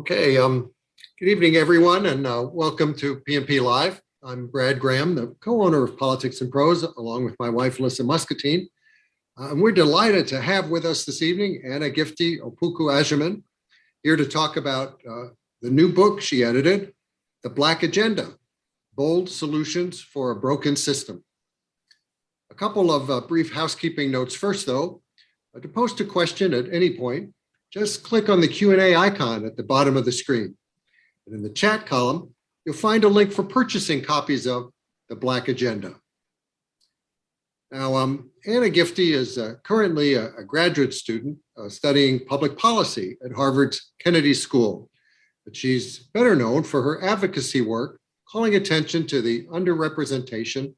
Okay, good evening, everyone, and welcome to PNP Live. I'm Brad Graham, the co-owner of Politics and Prose, along with my wife, Alyssa Muscatine. And we're delighted to have with us this evening Anna Gifty Opoku-Agyeman, here to talk about the new book she edited, The Black Agenda, Bold Solutions for a Broken System. A couple of brief housekeeping notes first, though. To post a question at any point, just click on the Q&A icon at the bottom of the screen. And in the chat column, you'll find a link for purchasing copies of The Black Agenda. Now, Anna Gifty is currently a graduate student studying public policy at Harvard's Kennedy School, but she's better known for her advocacy work, calling attention to the underrepresentation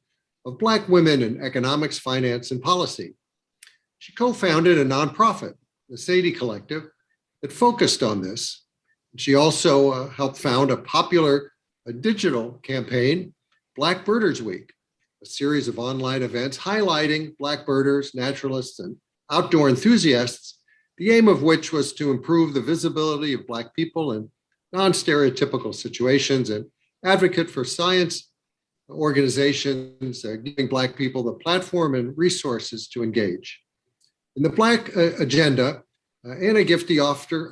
of Black women in economics, finance, and policy. She co-founded a nonprofit, the Sadie Collective, that focused on this. She also helped found a popular digital campaign, Black Birders Week, a series of online events highlighting Black birders, naturalists, and outdoor enthusiasts, the aim of which was to improve the visibility of Black people in non-stereotypical situations and advocate for science organizations, giving Black people the platform and resources to engage. In the Black Agenda, Anna Gifty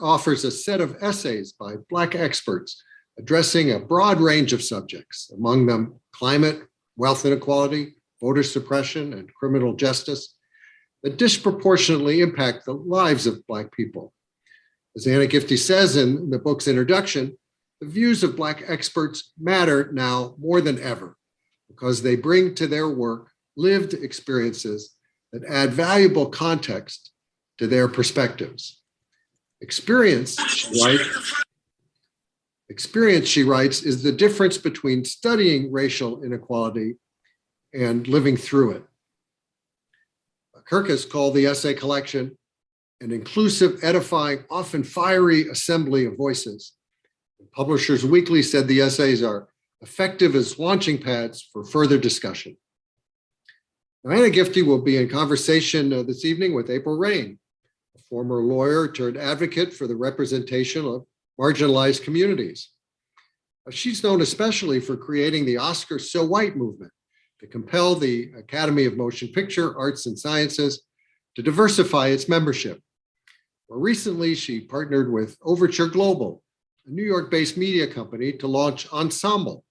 offers a set of essays by Black experts addressing a broad range of subjects, among them climate, wealth inequality, voter suppression, and criminal justice that disproportionately impact the lives of Black people. As Anna Gifty says in the book's introduction, the views of Black experts matter now more than ever because they bring to their work lived experiences that add valuable context to their perspectives. Experience, she writes, is the difference between studying racial inequality and living through it. Kirkus called the essay collection an inclusive, edifying, often fiery assembly of voices. Publishers Weekly said the essays are effective as launching pads for further discussion. Now, Anna Gifty will be in conversation this evening with April Rain, a former lawyer turned advocate for the representation of marginalized communities. She's known especially for creating the Oscar So White movement to compel the Academy of Motion Picture Arts and Sciences to diversify its membership. More recently, she partnered with Overture Global, a New York-based media company, to launch Ensemble,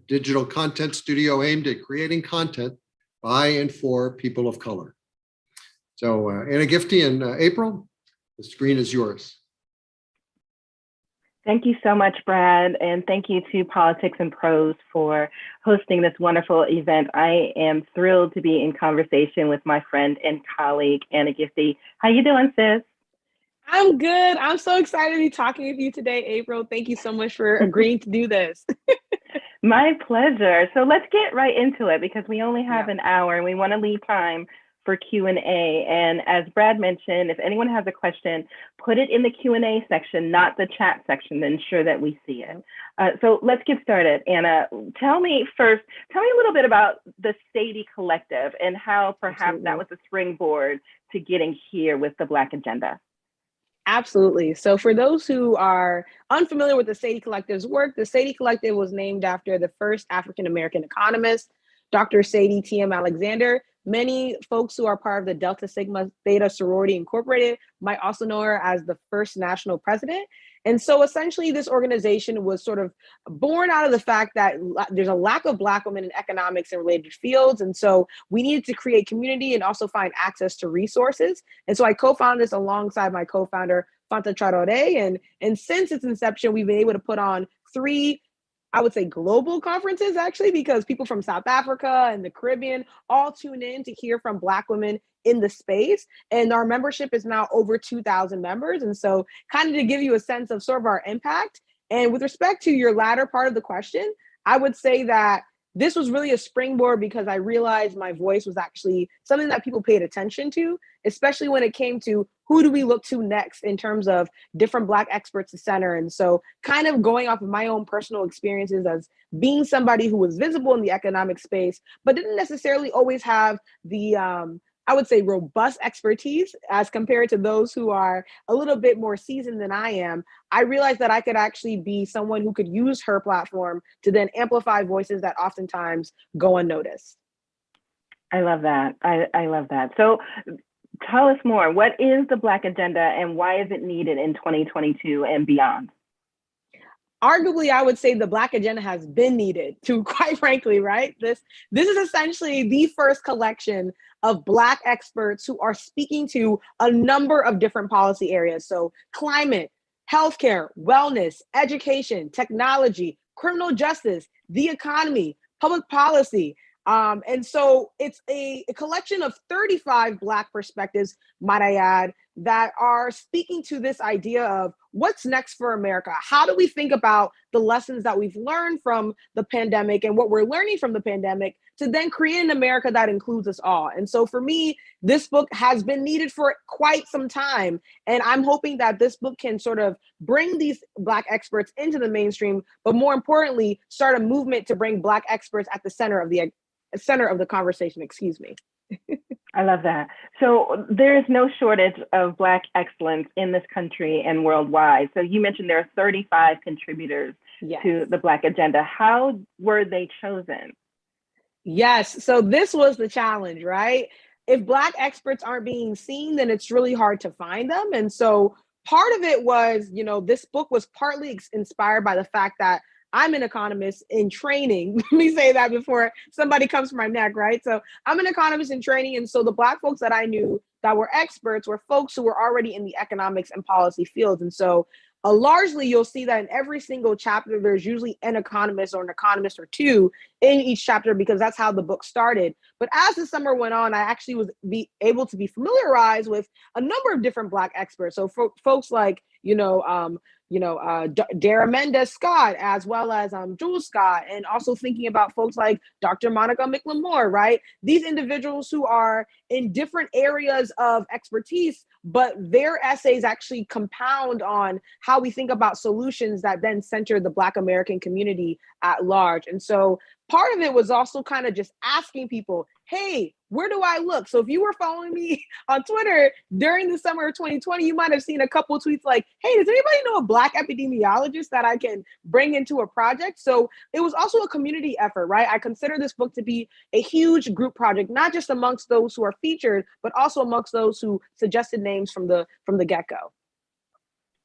a digital content studio aimed at creating content by and for people of color. So Anna Gifty and April, the screen is yours. Thank you so much, Brad, and thank you to Politics and Prose for hosting this wonderful event. I am thrilled to be in conversation with my friend and colleague, Anna Gifty. How you doing, sis? I'm good. I'm so excited to be talking with you today, April. Thank you so much for agreeing to do this. My pleasure. So let's get right into it because we only have an hour and we want to leave time for Q&A. And as Brad mentioned, if anyone has a question, put it in the Q&A section, not the chat section, to ensure that we see it. So let's get started. Anna, tell me a little bit about the Sadie Collective and how perhaps that was a springboard to getting here with the Black Agenda. Absolutely. So for those who are unfamiliar with the Sadie Collective's work, the Sadie Collective was named after the first African-American economist, Dr. Sadie T.M. Alexander. Many folks who are part of the Delta Sigma Theta Sorority Incorporated might also know her as the first national president. And so essentially this organization was sort of born out of the fact that there's a lack of Black women in economics and related fields. And so we needed to create community and also find access to resources. And so I co-founded this alongside my co-founder, Fanta Traore. And since its inception, we've been able to put on 3, I would say, global conferences, actually, because people from South Africa and the Caribbean all tune in to hear from Black women in the space. And our membership is now over 2,000 members. And so kind of to give you a sense of sort of our impact. And with respect to your latter part of the question, I would say that this was really a springboard because I realized my voice was actually something that people paid attention to, especially when it came to who do we look to next in terms of different Black experts to center. And so kind of going off of my own personal experiences as being somebody who was visible in the economic space, but didn't necessarily always have the, I would say, robust expertise as compared to those who are a little bit more seasoned than I am, I realized that I could actually be someone who could use her platform to then amplify voices that oftentimes go unnoticed. I love that. I love that. So tell us more. What is the Black agenda and why is it needed in 2022 and beyond? Arguably, I would say the Black agenda has been needed to, quite frankly, right? This is essentially the first collection of Black experts who are speaking to a number of different policy areas. So climate, healthcare, wellness, education, technology, criminal justice, the economy, public policy. And so it's a collection of 35 Black perspectives, might I add, that are speaking to this idea of what's next for America. How do we think about the lessons that we've learned from the pandemic and what we're learning from the pandemic to then create an America that includes us all? And so for me, this book has been needed for quite some time. And I'm hoping that this book can sort of bring these Black experts into the mainstream, but more importantly, start a movement to bring Black experts at the center of the conversation, excuse me. I love that. So there is no shortage of Black excellence in this country and worldwide. So you mentioned there are 35 contributors to the Black agenda. How were they chosen? Yes. So this was the challenge, right? If Black experts aren't being seen, then it's really hard to find them. And so part of it was, this book was partly inspired by the fact that I'm an economist in training. Let me say that before somebody comes for my neck, right? So I'm an economist in training. And so the Black folks that I knew that were experts were folks who were already in the economics and policy fields. And so largely, you'll see that in every single chapter, there's usually an economist or an economist or two in each chapter because that's how the book started. But as the summer went on, I actually was able to be familiarized with a number of different Black experts. So folks like, Dara Mendez Scott, as well as Jules Scott, and also thinking about folks like Dr. Monica McLemore, right? These individuals who are in different areas of expertise, but their essays actually compound on how we think about solutions that then center the Black American community at large. And so part of it was also kind of just asking people, hey, where do I look? So if you were following me on Twitter during the summer of 2020, you might have seen a couple of tweets like, hey, does anybody know a Black epidemiologist that I can bring into a project? So it was also a community effort, right? I consider this book to be a huge group project, not just amongst those who are featured, but also amongst those who suggested names from the get-go.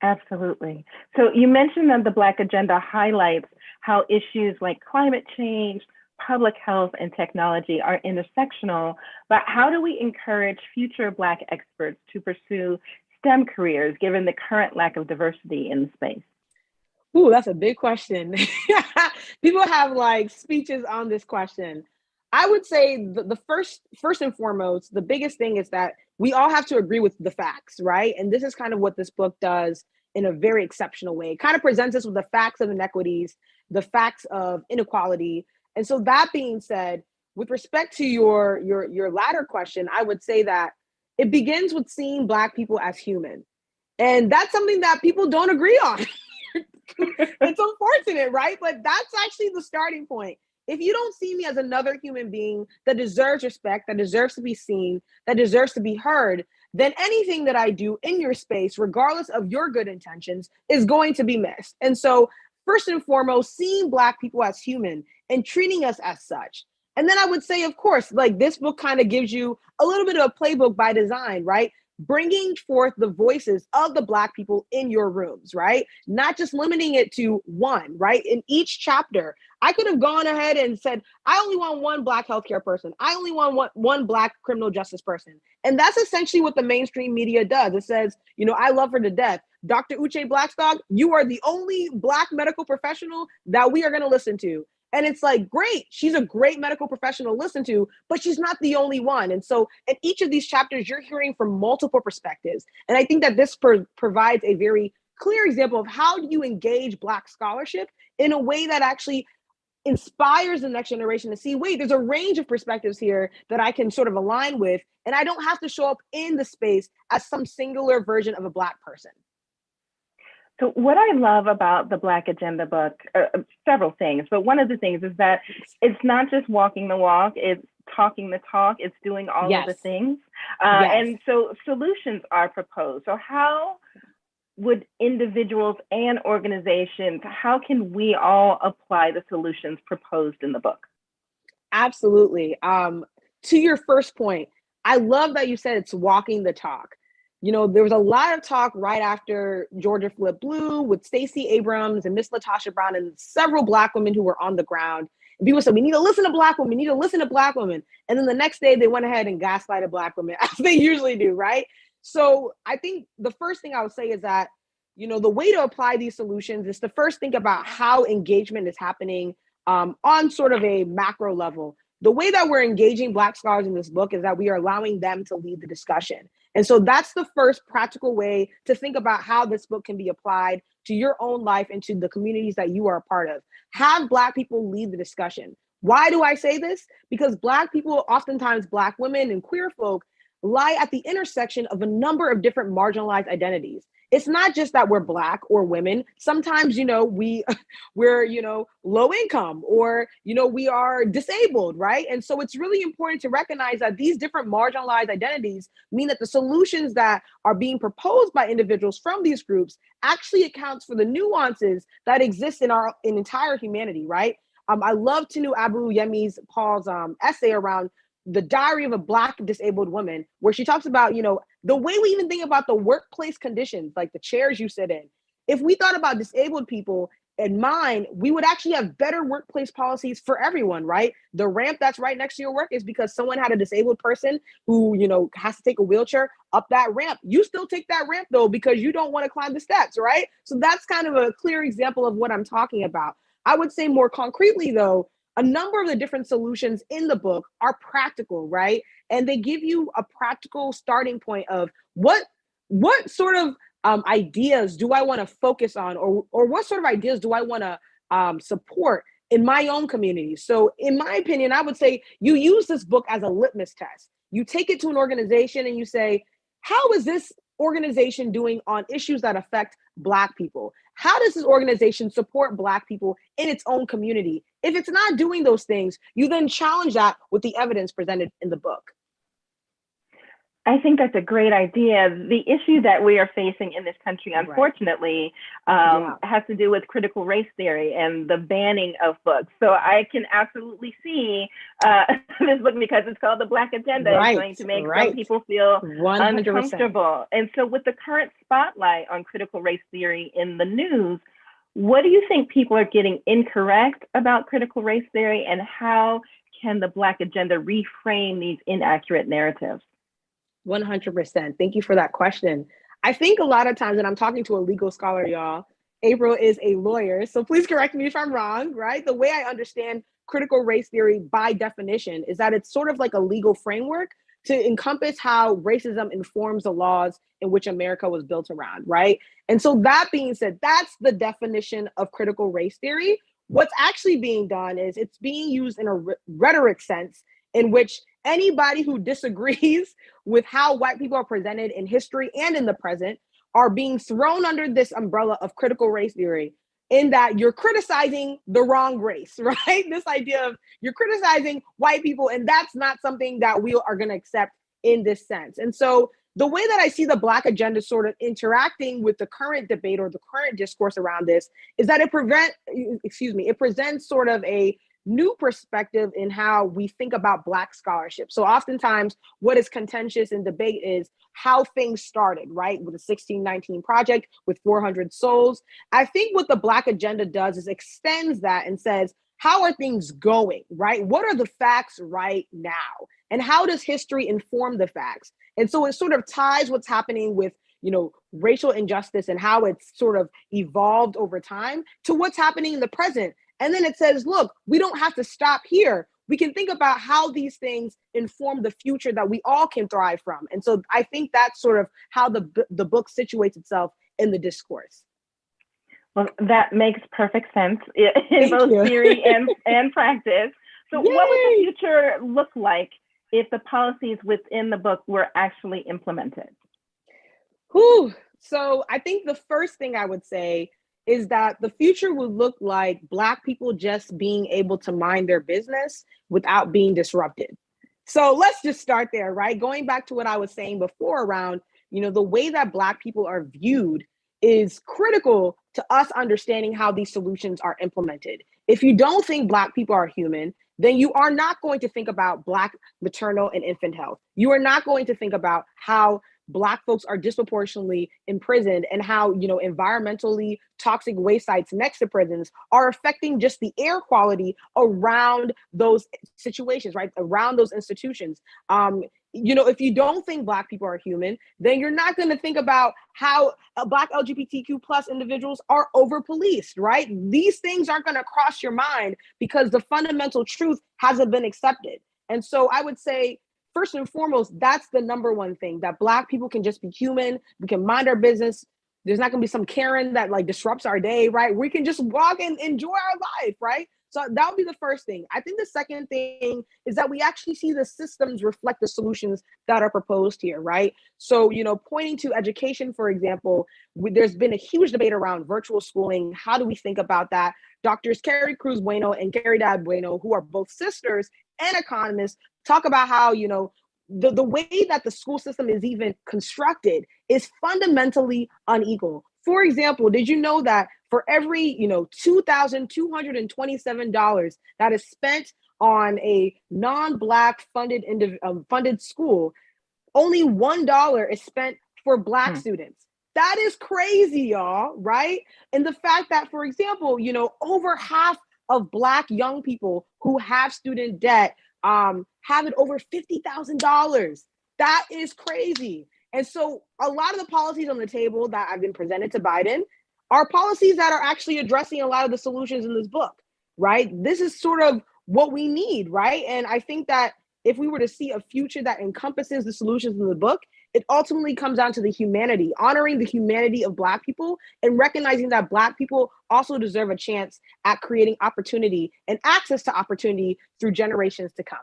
Absolutely. So you mentioned that the Black agenda highlights how issues like climate change, public health, and technology are intersectional, but how do we encourage future Black experts to pursue STEM careers given the current lack of diversity in the space? Ooh, that's a big question. People have speeches on this question. I would say the first and foremost, the biggest thing is that we all have to agree with the facts, right? And this is kind of what this book does in a very exceptional way. It kind of presents us with the facts of inequities, the facts of inequality. And so that being said, with respect to your latter question, I would say that it begins with seeing Black people as human. And that's something that people don't agree on. It's unfortunate, right? But that's actually the starting point. If you don't see me as another human being that deserves respect, that deserves to be seen, that deserves to be heard, then anything that I do in your space, regardless of your good intentions, is going to be missed. And so first and foremost, seeing Black people as human and treating us as such. And then I would say, of course, this book kind of gives you a little bit of a playbook by design, right? Bringing forth the voices of the Black people in your rooms, right? Not just limiting it to one, right? In each chapter, I could have gone ahead and said, I only want one Black healthcare person. I only want one Black criminal justice person. And that's essentially what the mainstream media does. It says, I love her to death. Dr. Uche Blackstock, you are the only Black medical professional that we are going to listen to. And it's great. She's a great medical professional to listen to, but she's not the only one. And so in each of these chapters, you're hearing from multiple perspectives. And I think that this provides a very clear example of how do you engage Black scholarship in a way that actually inspires the next generation to see, wait, there's a range of perspectives here that I can sort of align with. And I don't have to show up in the space as some singular version of a Black person. So what I love about the Black Agenda book, several things, but one of the things is that it's not just walking the walk, it's talking the talk, it's doing all of the things. Yes. And so solutions are proposed. So how would individuals and organizations, how can we all apply the solutions proposed in the book? Absolutely. To your first point, I love that you said it's walking the talk. You know, there was a lot of talk right after Georgia flipped blue with Stacey Abrams and Miss Latasha Brown and several Black women who were on the ground. And people said, we need to listen to Black women, we need to listen to Black women. And then the next day they went ahead and gaslighted Black women, as they usually do, right? So I think the first thing I would say is that, you know, the way to apply these solutions is to first think about how engagement is happening on sort of a macro level. The way that we're engaging Black scholars in this book is that we are allowing them to lead the discussion. And so that's the first practical way to think about how this book can be applied to your own life and to the communities that you are a part of. Have Black people lead the discussion. Why do I say this? Because Black people, oftentimes Black women and queer folk, lie at the intersection of a number of different marginalized identities. It's not just that we're Black or women. Sometimes, you know, we're, you know, low income, or, you know, we are disabled, right? And so it's really important to recognize that these different marginalized identities mean that the solutions that are being proposed by individuals from these groups actually accounts for the nuances that exist in our entire humanity, right? I love Tinu Abu-Yemi's Paul's essay around the Diary of a Black Disabled Woman, where she talks about, you know, the way we even think about the workplace conditions, like the chairs you sit in. If we thought about disabled people in mind, we would actually have better workplace policies for everyone, right? The ramp that's right next to your work is because someone had a disabled person who, you know, has to take a wheelchair up that ramp. You still take that ramp though, because you don't want to climb the steps, right? So that's kind of a clear example of what I'm talking about. I would say more concretely though, a number of the different solutions in the book are practical, right? And they give you a practical starting point of what sort of ideas do I want to focus on, or what sort of ideas do I want to support in my own community. So in my opinion, I would say you use this book as a litmus test. You take it to an organization and you say, how is this organization doing on issues that affect Black people? How does this organization support Black people in its own community? If it's not doing those things, you then challenge that with the evidence presented in the book. I think that's a great idea. The issue that we are facing in this country, unfortunately, has to do with critical race theory and the banning of books. So I can absolutely see this book, because it's called The Black Agenda, is going to make some people feel 100%. Uncomfortable. And so with the current spotlight on critical race theory in the news, what do you think people are getting incorrect about critical race theory, and how can the Black Agenda reframe these inaccurate narratives? 100%. Thank you for that question. I think a lot of times, and I'm talking to a legal scholar, y'all, April is a lawyer, so please correct me if I'm wrong, right? The way I understand critical race theory by definition is that it's sort of like a legal framework to encompass how racism informs the laws in which America was built around, right? And so that being said, that's the definition of critical race theory. What's actually being done is it's being used in a rhetoric sense in which anybody who disagrees with how white people are presented in history and in the present are being thrown under this umbrella of critical race theory, in that you're criticizing the wrong race, right? This idea of you're criticizing white people, and that's not something that we are going to accept in this sense. And so the way that I see the Black Agenda sort of interacting with the current debate or the current discourse around this is that it presents sort of a new perspective in how we think about Black scholarship. So oftentimes what is contentious in debate is how things started, right? With the 1619 Project, with 400 souls. I think what the Black Agenda does is extends that and says, how are things going, right? What are the facts right now? And how does history inform the facts? And so it sort of ties what's happening with, you know, racial injustice and how it's sort of evolved over time to what's happening in the present. And then it says, look, we don't have to stop here. We can think about how these things inform the future that we all can thrive from. And so I think that's sort of how the book situates itself in the discourse. Well, that makes perfect sense in both theory and practice. So what would the future look like if the policies within the book were actually implemented? So I think the first thing I would say is that the future would look like Black people just being able to mind their business without being disrupted. So let's just start there, right? Going back to what I was saying before around, the way that Black people are viewed is critical to us understanding how these solutions are implemented. If you don't think Black people are human, then you are not going to think about Black maternal and infant health. You are not going to think about how Black folks are disproportionately imprisoned and how, environmentally toxic waste sites next to prisons are affecting just the air quality around those situations, right? Around those institutions. If you don't think Black people are human, then you're not going to think about how Black LGBTQ plus individuals are over policed, right? These things aren't going to cross your mind because the fundamental truth hasn't been accepted. And so I would say, first and foremost, that's the number one thing, that Black people can just be human. We can mind our business. There's not going to be some Karen that disrupts our day, right? We can just walk and enjoy our life, right? So that would be the first thing. I think the second thing is that we actually see the systems reflect the solutions that are proposed here, right? So, pointing to education, for example, there's been a huge debate around virtual schooling. How do we think about that? Doctors Carrie Cruz Bueno and Carrie Dad Bueno, who are both sisters and economists, talk about how, the way that the school system is even constructed is fundamentally unequal. For example, did you know that for every, $2,227 that is spent on a non-Black funded school, only $1 is spent for Black students? That is crazy, y'all, right? And the fact that, for example, over half of Black young people who have student debt have it over $50,000. That is crazy. And so a lot of the policies on the table that have been presented to Biden are policies that are actually addressing a lot of the solutions in this book, right? This is sort of what we need, right? And I think that if we were to see a future that encompasses the solutions in the book, it ultimately comes down to the humanity, honoring the humanity of Black people and recognizing that Black people also deserve a chance at creating opportunity and access to opportunity through generations to come.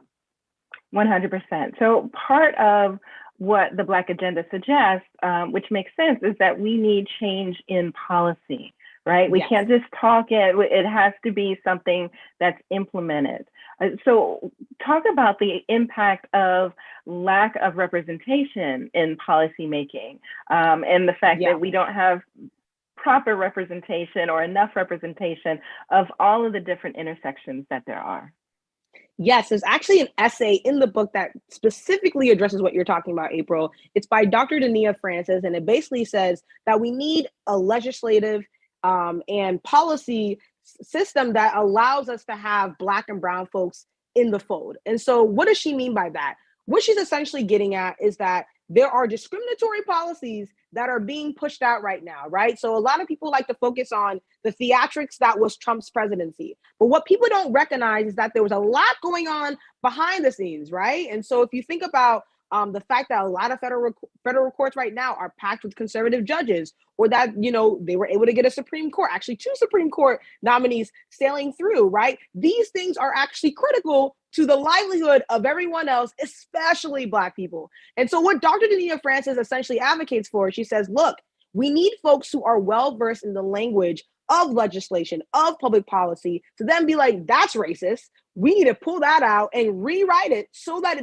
100%. So part of what the Black agenda suggests, which makes sense, is that we need change in policy, right? We can't just talk it. It has to be something that's implemented. So talk about the impact of lack of representation in policymaking, and the fact that we don't have proper representation or enough representation of all of the different intersections that there are. Yes, there's actually an essay in the book that specifically addresses what you're talking about, April. It's by Dr. Dania Francis, and it basically says that we need a legislative and policy system that allows us to have Black and brown folks in the fold. And so what does she mean by that? What she's essentially getting at is that there are discriminatory policies that are being pushed out right now, right? So a lot of people like to focus on the theatrics that was Trump's presidency. But what people don't recognize is that there was a lot going on behind the scenes, right? And so if you think about the fact that a lot of federal courts right now are packed with conservative judges, or that, they were able to get a Supreme Court, actually 2 Supreme Court nominees sailing through, right? These things are actually critical to the livelihood of everyone else, especially Black people. And so what Dr. Dania Francis essentially advocates for, she says, look, we need folks who are well-versed in the language of legislation, of public policy, to then be like, that's racist. We need to pull that out and rewrite it so that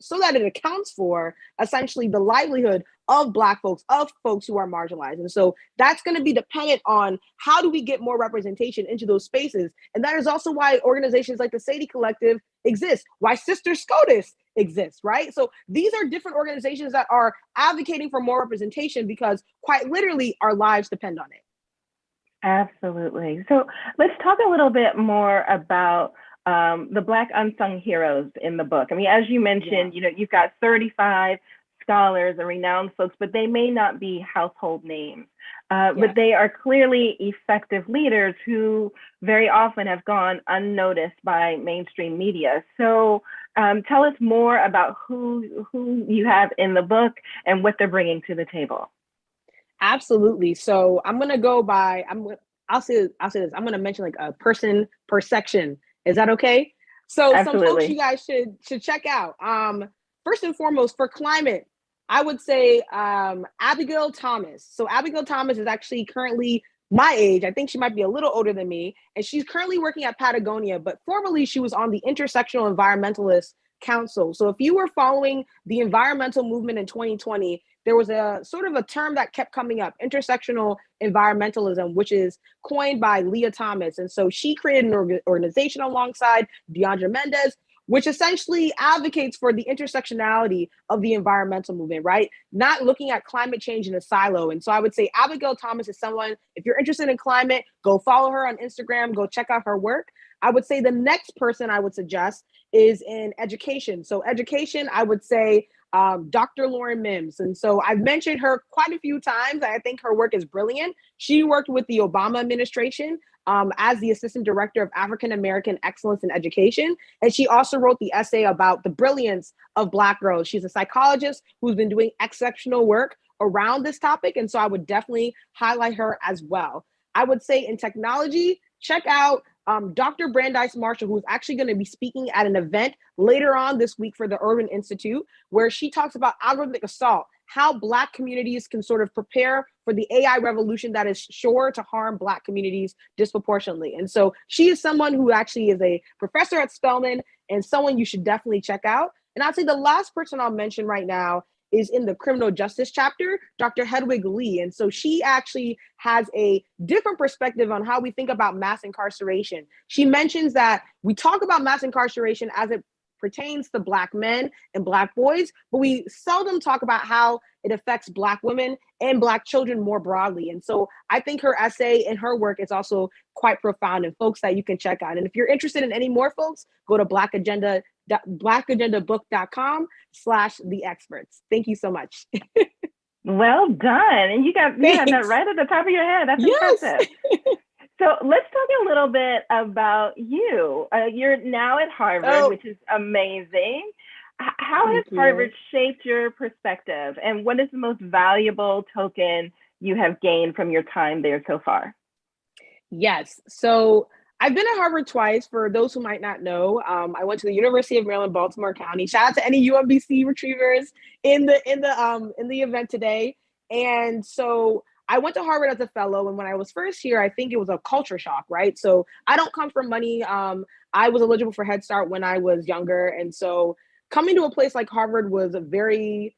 so that it accounts for essentially the livelihood of Black folks, of folks who are marginalized. And so that's going to be dependent on how do we get more representation into those spaces. And that is also why organizations like the Sadie Collective exist, why Sister SCOTUS exists, right? So these are different organizations that are advocating for more representation because quite literally our lives depend on it. Absolutely. So let's talk a little bit more about the Black unsung heroes in the book. I mean, as you mentioned, you've got 35 scholars and renowned folks, but they may not be household names. But they are clearly effective leaders who very often have gone unnoticed by mainstream media. So tell us more about who you have in the book and what they're bringing to the table. Absolutely. So I'm going to go by, I'll say this, I'm going to mention like a person per section. Is that okay? So Absolutely. Some folks you guys should check out. First and foremost, for climate, I would say Abigail Thomas. So Abigail Thomas is actually currently my age. I think she might be a little older than me. And she's currently working at Patagonia, but formerly she was on the Intersectional Environmentalist Council. So if you were following the environmental movement in 2020, there was a sort of a term that kept coming up, intersectional environmentalism, which is coined by Leah Thomas. And so she created an organization alongside Deandra Mendez, which essentially advocates for the intersectionality of the environmental movement, right? Not looking at climate change in a silo. And so I would say Abigail Thomas is someone, if you're interested in climate, go follow her on Instagram, go check out her work. I would say the next person I would suggest is in education. So education, I would say Dr. Lauren Mims. And so I've mentioned her quite a few times. I think her work is brilliant. She worked with the Obama administration as the Assistant Director of African American Excellence in Education. And she also wrote the essay about the brilliance of Black girls. She's a psychologist who's been doing exceptional work around this topic. And so I would definitely highlight her as well. I would say in technology, check out Dr. Brandeis Marshall, who's actually going to be speaking at an event later on this week for the Urban Institute, where she talks about algorithmic assault, how Black communities can sort of prepare for the AI revolution that is sure to harm Black communities disproportionately. And so she is someone who actually is a professor at Spelman and someone you should definitely check out. And I'd say the last person I'll mention right now is in the criminal justice chapter, Dr. Hedwig Lee. And so she actually has a different perspective on how we think about mass incarceration. She mentions that we talk about mass incarceration as it pertains to Black men and Black boys, but we seldom talk about how it affects Black women and Black children more broadly. And so I think her essay and her work is also quite profound and folks that you can check out. And if you're interested in any more folks, go to blackagendabook.com/the experts. Thank you so much. Well done. And you had that right at the top of your head. That's impressive. So let's talk a little bit about you. You're now at Harvard, which is amazing. How has Harvard shaped your perspective? And what is the most valuable token you have gained from your time there so far? Yes. So I've been at Harvard twice. For those who might not know, I went to the University of Maryland, Baltimore County. Shout out to any UMBC retrievers in the event today. And so I went to Harvard as a fellow, and when I was first here, I think it was a culture shock, right? So I don't come from money. I was eligible for Head Start when I was younger, and so coming to a place like Harvard was a very,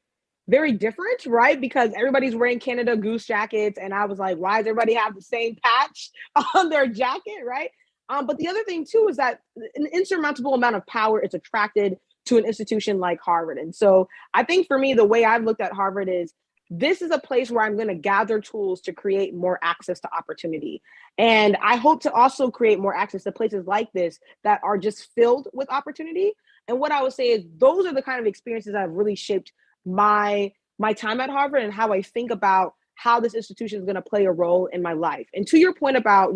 very different, right? Because everybody's wearing Canada Goose jackets, and I was like, why does everybody have the same patch on their jacket, right? But the other thing too is that an insurmountable amount of power is attracted to an institution like Harvard. And so I think for me, the way I've looked at Harvard is this is a place where I'm going to gather tools to create more access to opportunity. And I hope to also create more access to places like this that are just filled with opportunity. And what I would say is those are the kind of experiences that have really shaped my time at Harvard and how I think about how this institution is going to play a role in my life. And to your point about,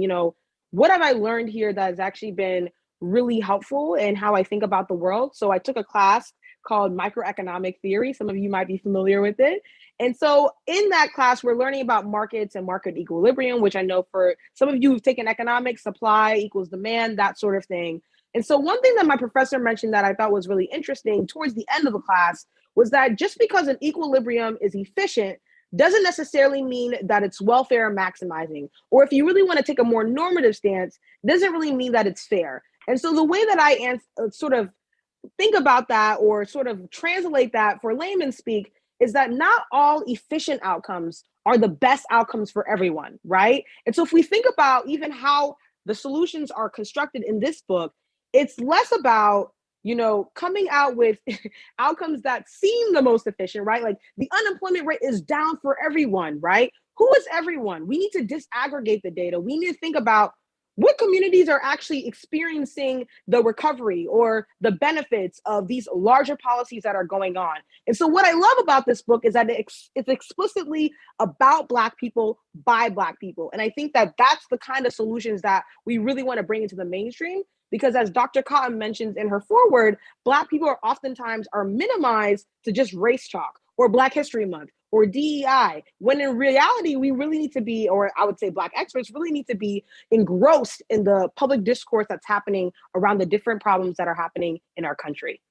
what have I learned here that has actually been really helpful in how I think about the world? So I took a class called Microeconomic Theory. Some of you might be familiar with it. And so in that class, we're learning about markets and market equilibrium, which I know for some of you who've taken economics, supply equals demand, that sort of thing. And so one thing that my professor mentioned that I thought was really interesting towards the end of the class was that just because an equilibrium is efficient doesn't necessarily mean that it's welfare maximizing. Or if you really want to take a more normative stance, doesn't really mean that it's fair. And so the way that I sort of think about that or sort of translate that for layman speak is that not all efficient outcomes are the best outcomes for everyone, right? And so if we think about even how the solutions are constructed in this book, it's less about, coming out with outcomes that seem the most efficient, right? Like the unemployment rate is down for everyone, right? Who is everyone? We need to disaggregate the data. We need to think about what communities are actually experiencing the recovery or the benefits of these larger policies that are going on. And so what I love about this book is that it's explicitly about Black people by Black people. And I think that that's the kind of solutions that we really want to bring into the mainstream, because as Dr. Cohen mentions in her foreword, Black people are oftentimes minimized to just race talk or Black History Month or DEI, when in reality, we really need to be, or I would say Black experts really need to be engrossed in the public discourse that's happening around the different problems that are happening in our country.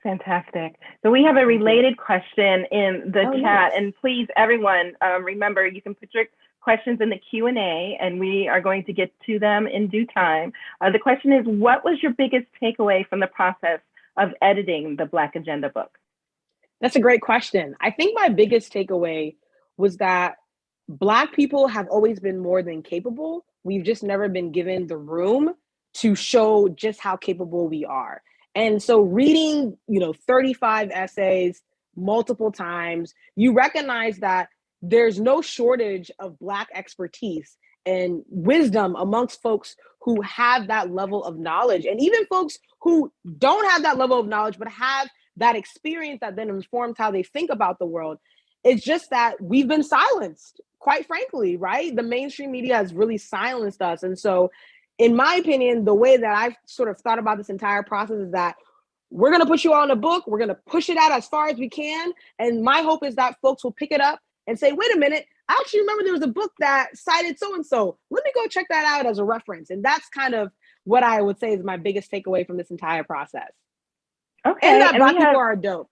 Fantastic. So we have a related question in the chat. Nice. And please, everyone, remember, you can put your questions in the Q&A, and we are going to get to them in due time. The question is, what was your biggest takeaway from the process of editing the Black Agenda book? That's a great question. I think my biggest takeaway was that Black people have always been more than capable. We've just never been given the room to show just how capable we are. And so reading, 35 essays multiple times, you recognize that there's no shortage of Black expertise and wisdom amongst folks who have that level of knowledge. And even folks who don't have that level of knowledge, but have that experience that then informs how they think about the world. It's just that we've been silenced, quite frankly, right? The mainstream media has really silenced us. And so, in my opinion, the way that I've sort of thought about this entire process is that we're going to put you all in a book. We're going to push it out as far as we can. And my hope is that folks will pick it up and say, wait a minute, I actually remember there was a book that cited so-and-so. Let me go check that out as a reference. And that's kind of what I would say is my biggest takeaway from this entire process. Okay. And that Black people are dope.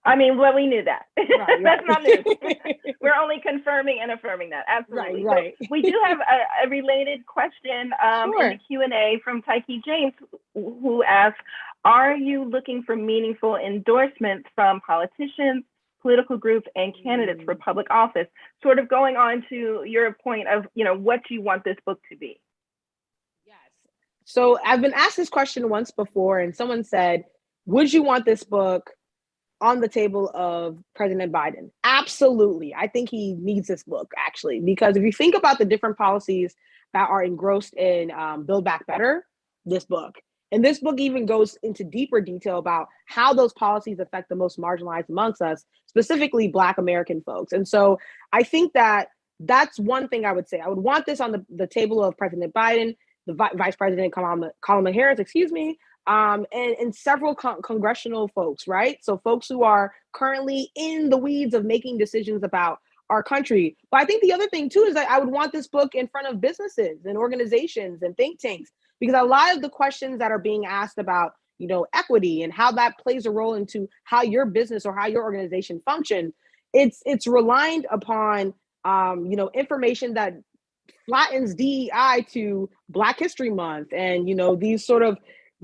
I mean, well, we knew that. Right, That's not new. right. We're only confirming and affirming that. Absolutely. Right. So we do have a related question Sure. in the Q&A from Tyke James, who asks, are you looking for meaningful endorsements from politicians, political groups, and candidates for public office? Sort of going on to your point of, what you want this book to be. Yes. So I've been asked this question once before, and someone said, would you want this book on the table of President Biden? Absolutely. I think he needs this book, actually, because if you think about the different policies that are engrossed in Build Back Better, this book, and this book even goes into deeper detail about how those policies affect the most marginalized amongst us, specifically Black American folks. And so I think that that's one thing I would say. I would want this on the table of President Biden, the Vice President Kamala Harris, and several congressional folks, right? So folks who are currently in the weeds of making decisions about our country. But I think the other thing too is that I would want this book in front of businesses and organizations and think tanks, because a lot of the questions that are being asked about, equity and how that plays a role into how your business or how your organization function, it's reliant upon, information that flattens DEI to Black History Month and, these sort of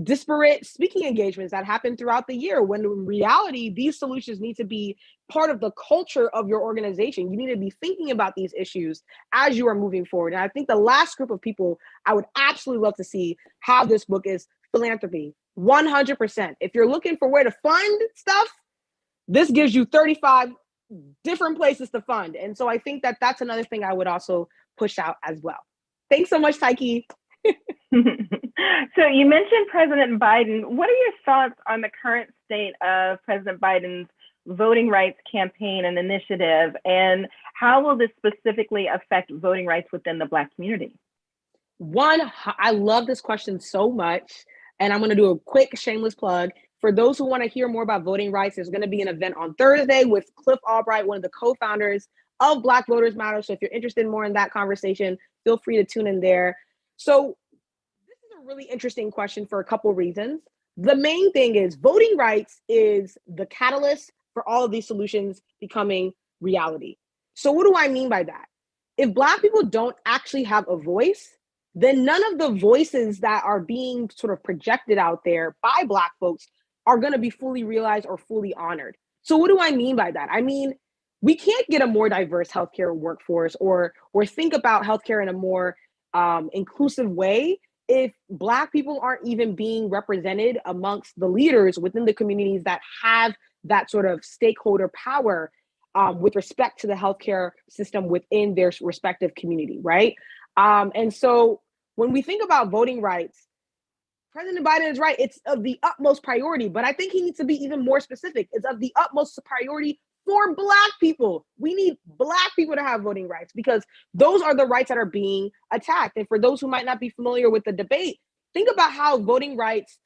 disparate speaking engagements that happen throughout the year, when in reality, these solutions need to be part of the culture of your organization. You need to be thinking about these issues as you are moving forward. And I think the last group of people I would absolutely love to see how this book is philanthropy. 100%. If you're looking for where to fund stuff, this gives you 35 different places to fund. And so I think that that's another thing I would also push out as well. Thanks so much, Tyke. So you mentioned President Biden. What are your thoughts on the current state of President Biden's voting rights campaign and initiative, and how will this specifically affect voting rights within the Black community? I love this question so much, and I'm going to do a quick shameless plug. For those who want to hear more about voting rights, there's going to be an event on Thursday with Cliff Albright, one of the co-founders of Black Voters Matter. So if you're interested more in that conversation, feel free to tune in there. So this is a really interesting question for a couple of reasons. The main thing is voting rights is the catalyst for all of these solutions becoming reality. So what do I mean by that? If Black people don't actually have a voice, then none of the voices that are being sort of projected out there by Black folks are going to be fully realized or fully honored. So what do I mean by that? I mean, we can't get a more diverse healthcare workforce or think about healthcare in a more inclusive way if Black people aren't even being represented amongst the leaders within the communities that have that sort of stakeholder power with respect to the healthcare system within their respective community, right? And so when we think about voting rights, President Biden is right. It's of the utmost priority, but I think he needs to be even more specific. It's of the utmost priority for Black people. We need Black people to have voting rights because those are the rights that are being attacked. And for those who might not be familiar with the debate, think about how voting rights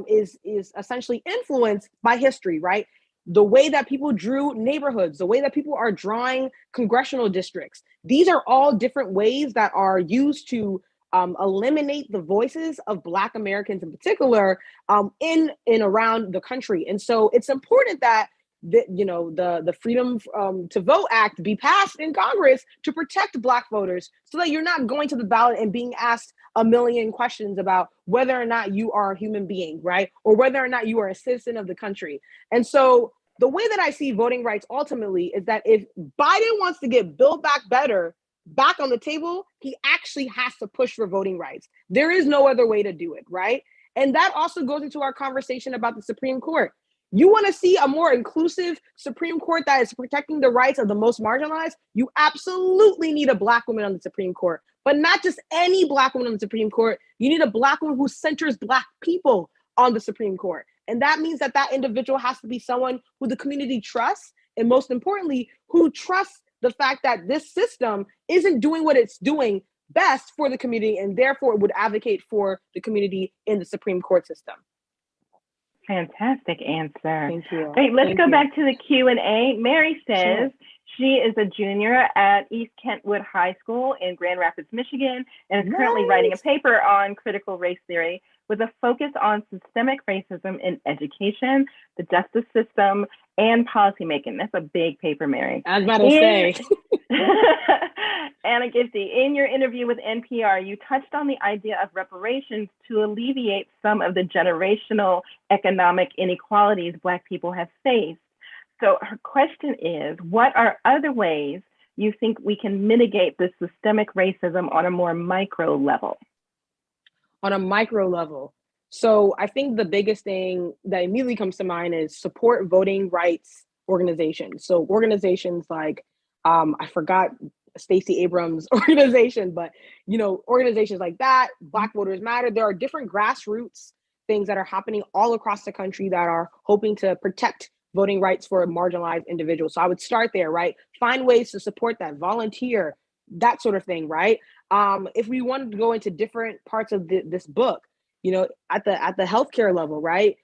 is essentially influenced by history, right? The way that people drew neighborhoods, the way that people are drawing congressional districts. These are all different ways that are used to eliminate the voices of Black Americans in particular in and around the country. And so it's important that the Freedom to Vote Act be passed in Congress to protect Black voters, so that you're not going to the ballot and being asked a million questions about whether or not you are a human being, right? Or whether or not you are a citizen of the country. And so the way that I see voting rights ultimately is that if Biden wants to get Build Back Better back on the table, he actually has to push for voting rights. There is no other way to do it, right? And that also goes into our conversation about the Supreme Court. You want to see a more inclusive Supreme Court that is protecting the rights of the most marginalized? You absolutely need a Black woman on the Supreme Court, but not just any Black woman on the Supreme Court. You need a Black woman who centers Black people on the Supreme Court. And that means that that individual has to be someone who the community trusts, and most importantly, who trusts the fact that this system isn't doing what it's doing best for the community, and therefore would advocate for the community in the Supreme Court system. Fantastic answer. Thank you. Great. Let's go back to the Q&A. Mary says she is a junior at East Kentwood High School in Grand Rapids, Michigan, and is currently writing a paper on critical race theory with a focus on systemic racism in education, the justice system, and policymaking. That's a big paper, Mary. I was about to say. Anna Gifty, in your interview with NPR, you touched on the idea of reparations to alleviate some of the generational economic inequalities Black people have faced. So her question is, what are other ways you think we can mitigate this systemic racism on a more micro level? On a micro level. So I think the biggest thing that immediately comes to mind is support voting rights organizations. So organizations like, I forgot Stacey Abrams' organization, but organizations like that, Black Voters Matter. There are different grassroots things that are happening all across the country that are hoping to protect voting rights for marginalized individuals. So I would start there, right? Find ways to support that, volunteer, that sort of thing, right? If we wanted to go into different parts of this book, at the healthcare level, right?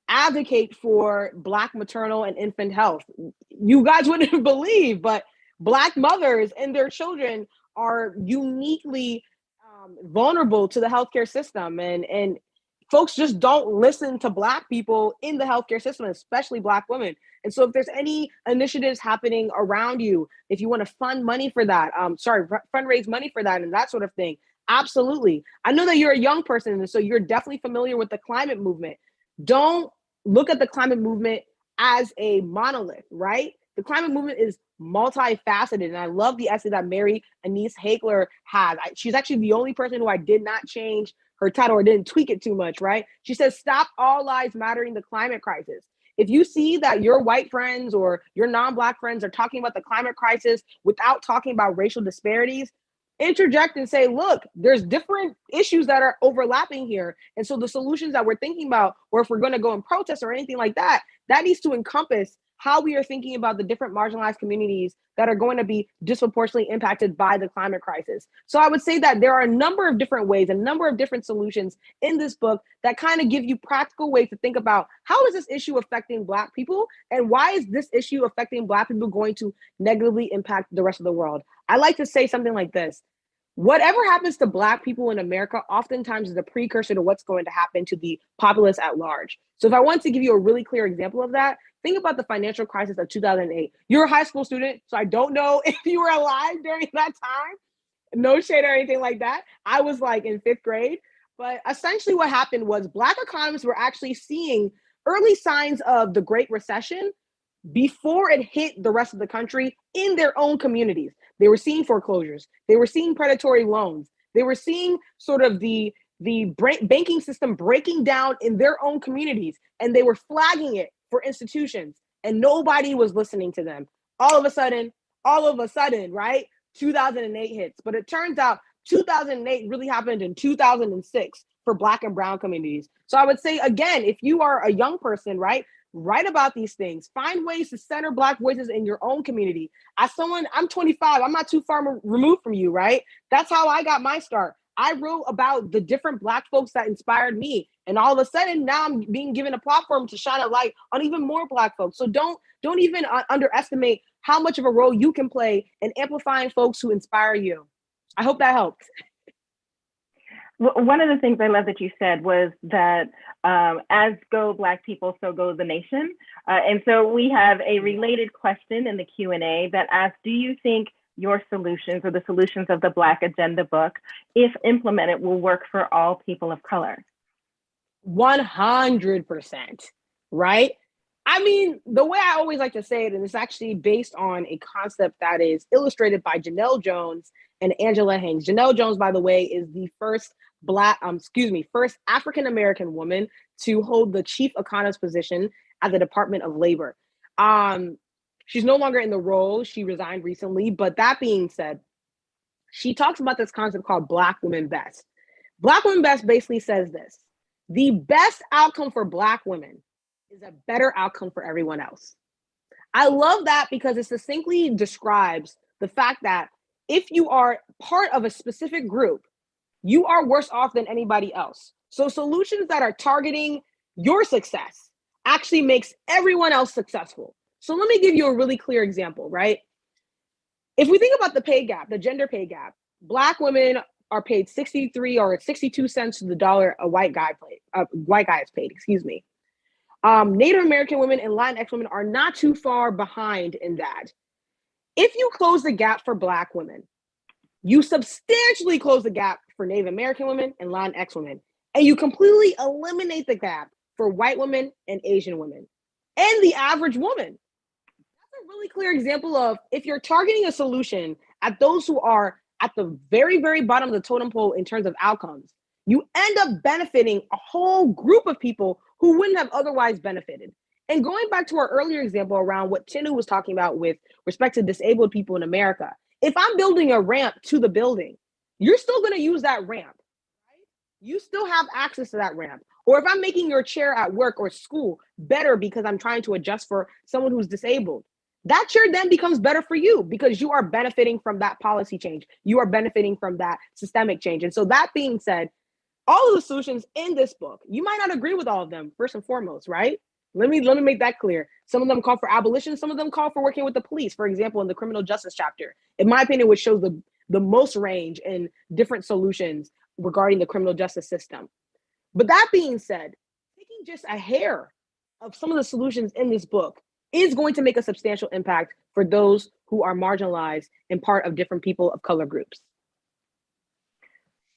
Advocate for Black maternal and infant health. You guys wouldn't believe, but Black mothers and their children are uniquely vulnerable to the healthcare system, and folks just don't listen to Black people in the healthcare system, especially Black women. And so if there's any initiatives happening around you, if you want to fund money for that, fundraise money for that and that sort of thing, absolutely. I know that you're a young person, and so you're definitely familiar with the climate movement. Don't look at the climate movement as a monolith, right? The climate movement is multifaceted. And I love the essay that Mary Anise Hagler had. She's actually the only person who I did not change her title or didn't tweak it too much, right? She says, stop all lives mattering the climate crisis. If you see that your white friends or your non-Black friends are talking about the climate crisis without talking about racial disparities, interject and say, look, there's different issues that are overlapping here. And so the solutions that we're thinking about, or if we're going to go and protest or anything like that, that needs to encompass how we are thinking about the different marginalized communities that are going to be disproportionately impacted by the climate crisis. So I would say that there are a number of different ways, a number of different solutions in this book that kind of give you practical ways to think about how is this issue affecting Black people, and why is this issue affecting Black people going to negatively impact the rest of the world. I like to say something like this. Whatever happens to Black people in America oftentimes is a precursor to what's going to happen to the populace at large. So if I want to give you a really clear example of that, think about the financial crisis of 2008. You're a high school student, so I don't know if you were alive during that time. No shade or anything like that. I was like in 5th grade. But essentially what happened was Black economists were actually seeing early signs of the Great Recession before it hit the rest of the country in their own communities. They were seeing foreclosures. They were seeing predatory loans. They were seeing sort of the banking system breaking down in their own communities, and they were flagging it for institutions, and nobody was listening to them. All of a sudden, right? 2008 hits. But it turns out 2008 really happened in 2006 for Black and brown communities. So I would say, again, if you are a young person, right, write about these things. Find ways to center Black voices in your own community. As someone, I'm 25, I'm not too far removed from you, right? That's how I got my start. I wrote about the different Black folks that inspired me. And all of a sudden, now I'm being given a platform to shine a light on even more Black folks. So don't even underestimate how much of a role you can play in amplifying folks who inspire you. I hope that helps. One of the things I love that you said was that as go Black people, so go the nation. And so we have a related question in the Q&A that asks, do you think your solutions or the solutions of the Black Agenda book, if implemented, will work for all people of color? 100%, right? I mean, the way I always like to say it, and it's actually based on a concept that is illustrated by Janelle Jones and Angela Hanks. Janelle Jones, by the way, is the first first African-American woman to hold the chief economist position at the Department of Labor. She's no longer in the role. She resigned recently. But that being said, she talks about this concept called Black Women Best. Black Women Best basically says this: the best outcome for Black women is a better outcome for everyone else. I love that because it succinctly describes the fact that if you are part of a specific group, you are worse off than anybody else. So solutions that are targeting your success actually makes everyone else successful. So let me give you a really clear example, right? If we think about the pay gap, the gender pay gap, Black women are paid 63 or 62 cents to the dollar a white guy is paid, excuse me. Native American women and Latinx women are not too far behind in that. If you close the gap for Black women, you substantially close the gap for Native American women and Latinx women, and you completely eliminate the gap for white women and Asian women and the average woman. That's a really clear example of, if you're targeting a solution at those who are at the very, very bottom of the totem pole in terms of outcomes, you end up benefiting a whole group of people who wouldn't have otherwise benefited. And going back to our earlier example around what Tinu was talking about with respect to disabled people in America, if I'm building a ramp to the building, you're still going to use that ramp, right? You still have access to that ramp. Or if I'm making your chair at work or school better because I'm trying to adjust for someone who's disabled, that chair then becomes better for you because you are benefiting from that policy change. You are benefiting from that systemic change. And so that being said, all of the solutions in this book, you might not agree with all of them, first and foremost, right? Let me make that clear. Some of them call for abolition. Some of them call for working with the police. For example, in the criminal justice chapter, in my opinion, which shows the most range in different solutions regarding the criminal justice system. But that being said, taking just a hair of some of the solutions in this book is going to make a substantial impact for those who are marginalized and part of different people of color groups.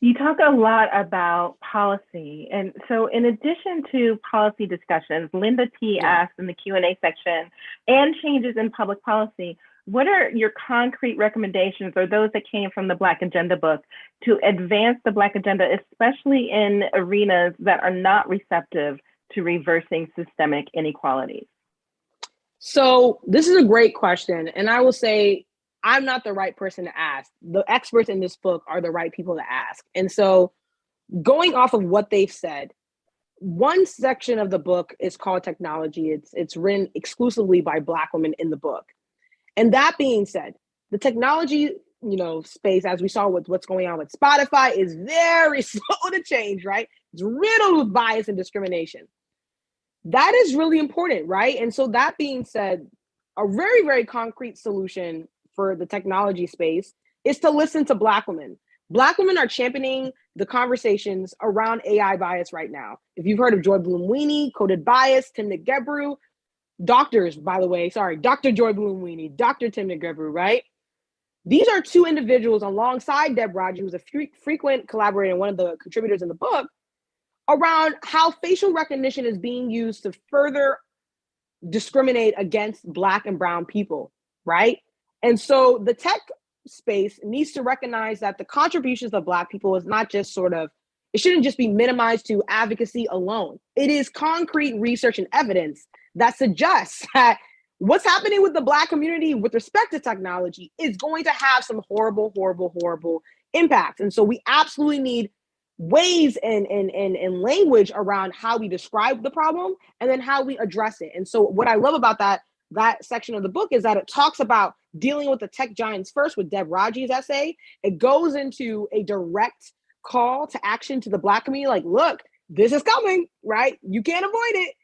You talk a lot about policy. And so in addition to policy discussions, Linda T asked in the Q&A section, and changes in public policy, what are your concrete recommendations, or those that came from the Black Agenda book, to advance the Black Agenda, especially in arenas that are not receptive to reversing systemic inequalities? So this is a great question. And I will say, I'm not the right person to ask. The experts in this book are the right people to ask. And so going off of what they've said, one section of the book is called technology. It's written exclusively by Black women in the book. And that being said, the technology, space, as we saw with what's going on with Spotify, is very slow to change, right? It's riddled with bias and discrimination. That is really important, right? And so that being said, a very, very concrete solution for the technology space is to listen to Black women. Black women are championing the conversations around AI bias right now. If you've heard of Joy Bloom-Weenie, Coded Bias, Timnit Gebru, Dr. Joy Bloom-Weenie, Dr. Timnit Gebru, right? These are two individuals alongside Deb Raji, who's a frequent collaborator and one of the contributors in the book, around how facial recognition is being used to further discriminate against Black and brown people, right? And so the tech space needs to recognize that the contributions of Black people is not just it shouldn't just be minimized to advocacy alone. It is concrete research and evidence that suggests that what's happening with the Black community with respect to technology is going to have some horrible, horrible, horrible impacts. And so we absolutely need ways and language around how we describe the problem and then how we address it. And so what I love about that section of the book is that it talks about dealing with the tech giants first with Deb Raji's essay. It goes into a direct call to action to the Black community, like, look, this is coming, right? You can't avoid it.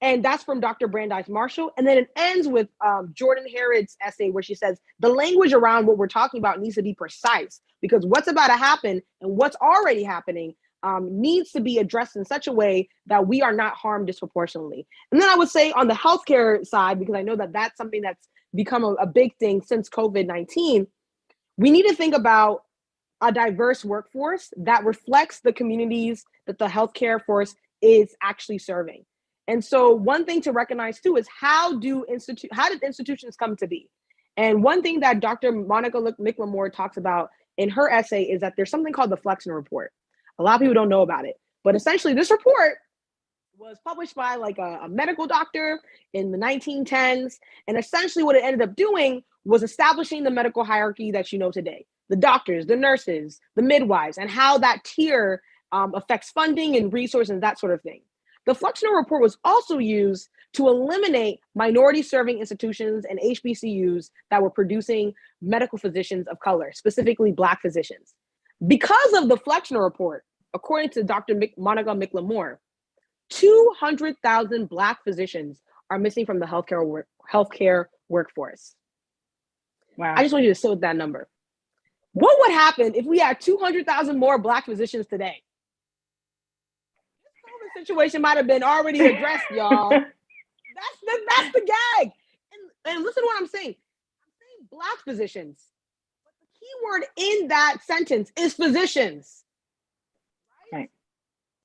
And that's from Dr. Brandeis Marshall. And then it ends with Jordan Harrod's essay where she says, the language around what we're talking about needs to be precise because what's about to happen and what's already happening needs to be addressed in such a way that we are not harmed disproportionately. And then I would say on the healthcare side, because I know that that's something that's become a big thing since COVID-19, we need to think about a diverse workforce that reflects the communities that the healthcare force is actually serving. And so one thing to recognize too is how did institutions come to be? And one thing that Dr. Monica McLemore talks about in her essay is that there's something called the Flexner Report. A lot of people don't know about it, but essentially this report was published by like a medical doctor in the 1910s. And essentially what it ended up doing was establishing the medical hierarchy that you know today. The doctors, the nurses, the midwives, and how that tier affects funding and resources and that sort of thing. The Flexner Report was also used to eliminate minority serving institutions and HBCUs that were producing medical physicians of color, specifically Black physicians. Because of the Flexner Report, according to Dr. Monica McLemore, 200,000 Black physicians are missing from the healthcare workforce. Wow. I just want you to sit with that number. What would happen if we had 200,000 more Black physicians today? This COVID situation might have been already addressed, y'all. That's the gag. And listen to what I'm saying. I'm saying Black physicians. But the key word in that sentence is physicians. Right?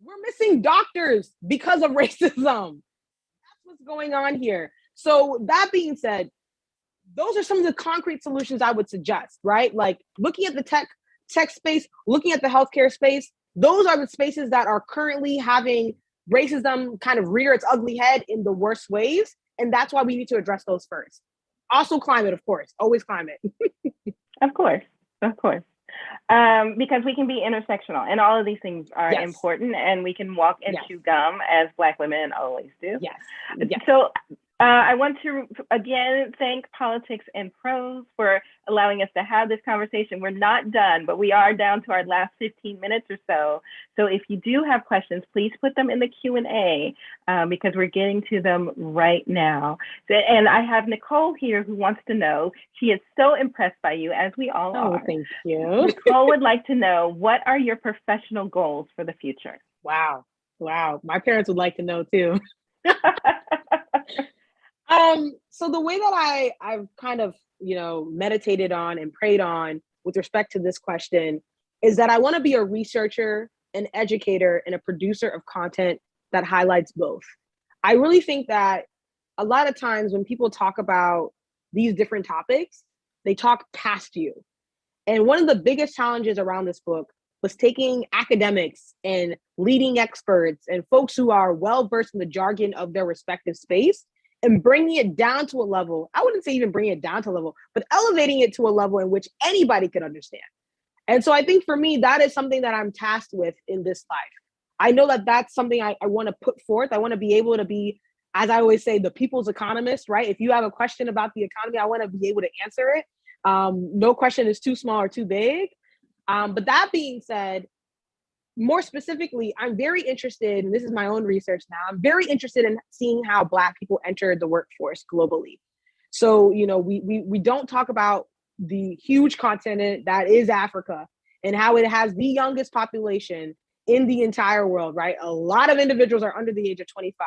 We're missing doctors because of racism. That's what's going on here. So that being said, those are some of the concrete solutions I would suggest, right? Like looking at the tech space, looking at the healthcare space, those are the spaces that are currently having racism kind of rear its ugly head in the worst ways. And that's why we need to address those first. Also climate, of course, always climate. Of course. Because we can be intersectional and all of these things are important and we can walk into gum as Black women always do. Yes. So I want to again thank Politics and Prose for allowing us to have this conversation. We're not done, but we are down to our last 15 minutes or so. So if you do have questions, please put them in the Q&A because we're getting to them right now. And I have Nicole here who wants to know, she is so impressed by you, as we all are. Oh, thank you. Nicole would like to know, what are your professional goals for the future? Wow. My parents would like to know too. So the way that I've kind of, meditated on and prayed on with respect to this question is that I want to be a researcher, an educator, and a producer of content that highlights both. I really think that a lot of times when people talk about these different topics, they talk past you. And one of the biggest challenges around this book was taking academics and leading experts and folks who are well-versed in the jargon of their respective space and bringing it down to a level, I wouldn't say even bringing it down to a level, but elevating it to a level in which anybody could understand. And so I think for me, that is something that I'm tasked with in this life. I know that that's something I want to put forth. I want to be able to be, as I always say, the people's economist, right? If you have a question about the economy, I want to be able to answer it. No question is too small or too big. But that being said, more specifically, I'm very interested, and this is my own research now, I'm very interested in seeing how Black people enter the workforce globally. So, we don't talk about the huge continent that is Africa and how it has the youngest population in the entire world, right? A lot of individuals are under the age of 25.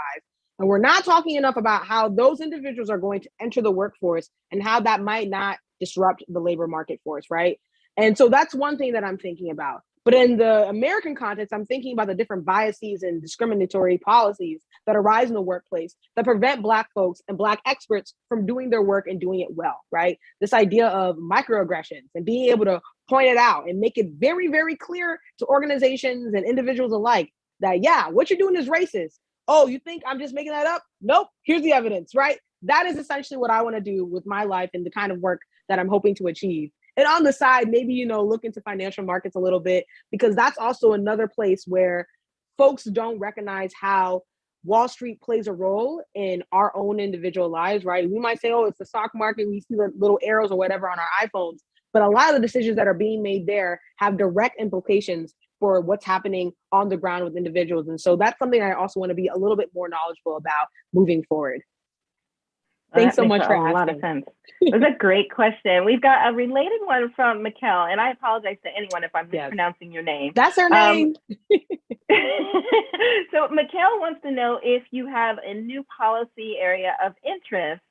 And we're not talking enough about how those individuals are going to enter the workforce and how that might not disrupt the labor market for us, right? And so that's one thing that I'm thinking about. But in the American context, I'm thinking about the different biases and discriminatory policies that arise in the workplace that prevent Black folks and Black experts from doing their work and doing it well, right? This idea of microaggressions and being able to point it out and make it very, very clear to organizations and individuals alike that, what you're doing is racist. Oh, you think I'm just making that up? Nope, here's the evidence, right? That is essentially what I want to do with my life and the kind of work that I'm hoping to achieve. And on the side, maybe, look into financial markets a little bit, because that's also another place where folks don't recognize how Wall Street plays a role in our own individual lives, right? We might say, oh, it's the stock market. We see the little arrows or whatever on our iPhones. But a lot of the decisions that are being made there have direct implications for what's happening on the ground with individuals. And so that's something I also want to be a little bit more knowledgeable about moving forward. Thanks so much for asking. A lot of sense. It was a great question. We've got a related one from Mikkel, and I apologize to anyone if I'm mispronouncing your name. That's her name. So Mikkel wants to know if you have a new policy area of interest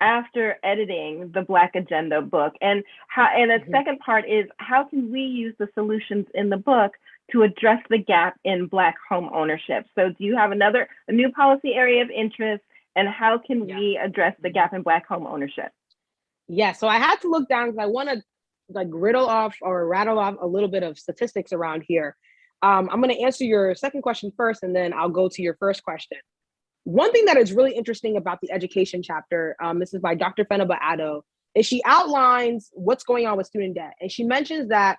after editing the Black Agenda book, and the second part is, how can we use the solutions in the book to address the gap in Black home ownership? So do you have a new policy area of interest, and how can we address the gap in Black home ownership? Yeah, so I had to look down because I want to rattle off a little bit of statistics around here. I'm going to answer your second question first, and then I'll go to your first question. One thing that is really interesting about the education chapter, this is by Dr. Fenaba Addo, is she outlines what's going on with student debt. And she mentions that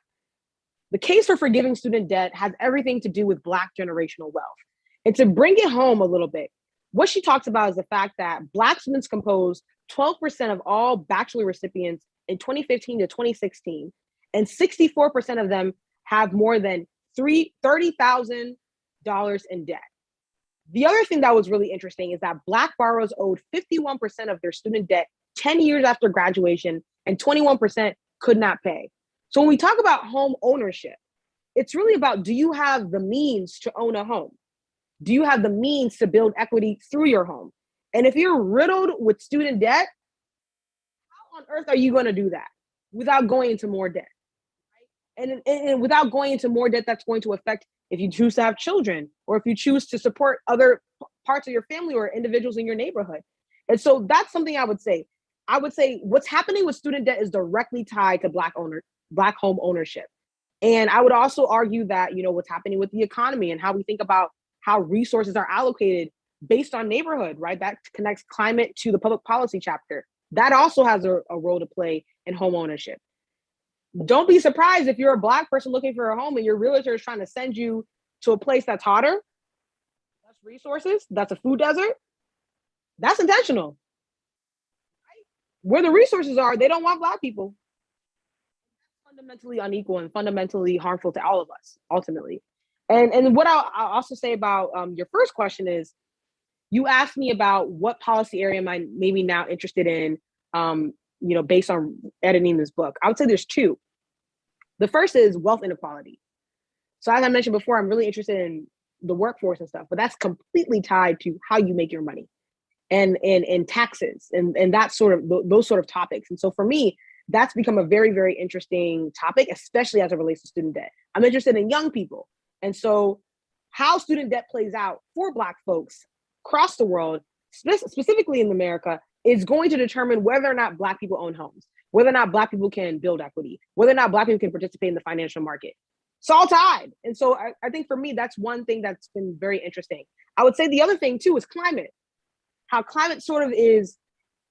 the case for forgiving student debt has everything to do with Black generational wealth. And to bring it home a little bit, what she talks about is the fact that Black students compose 12% of all bachelor recipients in 2015 to 2016, and 64% of them have more than $30,000 in debt. The other thing that was really interesting is that Black borrowers owed 51% of their student debt 10 years after graduation, and 21% could not pay. So when we talk about home ownership, it's really about, do you have the means to own a home? Do you have the means to build equity through your home? And if you're riddled with student debt, how on earth are you going to do that without going into more debt? Right? And without going into more debt, that's going to affect if you choose to have children, or if you choose to support other parts of your family or individuals in your neighborhood. And so that's something I would say. I would say what's happening with student debt is directly tied to Black home ownership. And I would also argue that, what's happening with the economy and how we think about how resources are allocated based on neighborhood, right? That connects climate to the public policy chapter. That also has a role to play in home ownership. Don't be surprised if you're a Black person looking for a home and your realtor is trying to send you to a place that's hotter, that's resources, that's a food desert. That's intentional. Right? Where the resources are, they don't want Black people. That's fundamentally unequal and fundamentally harmful to all of us, ultimately. And what I'll also say about your first question is, you asked me about what policy area am I maybe now interested in, based on editing this book. I would say there's two. The first is wealth inequality. So as I mentioned before, I'm really interested in the workforce and stuff, but that's completely tied to how you make your money and taxes and that sort of those sort of topics. And so for me, that's become a very, very interesting topic, especially as it relates to student debt. I'm interested in young people. And so how student debt plays out for Black folks across the world, specifically in America, is going to determine whether or not Black people own homes, whether or not Black people can build equity, whether or not Black people can participate in the financial market. It's all tied. And so I think for me, that's one thing that's been very interesting. I would say the other thing too is climate. How climate sort of is,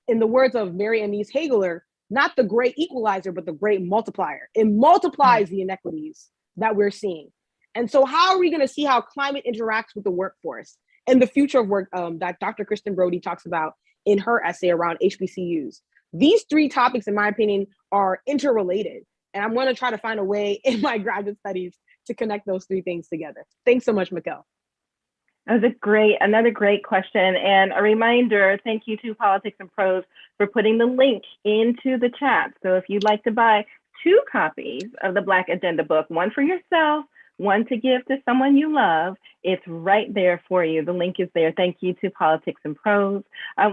in the words of Mary Anise Hagler, not the great equalizer, but the great multiplier. It multiplies the inequities that we're seeing. And so how are we going to see how climate interacts with the workforce and the future of work that Dr. Kristen Brody talks about in her essay around HBCUs? These three topics, in my opinion, are interrelated. And I'm going to try to find a way in my graduate studies to connect those three things together. Thanks so much, Mikkel. That was another great question. And a reminder, thank you to Politics and Prose for putting the link into the chat. So if you'd like to buy 2 copies of the Black Agenda book, one for yourself, one to give to someone you love, it's right there for you. The link is there. Thank you to Politics and Prose.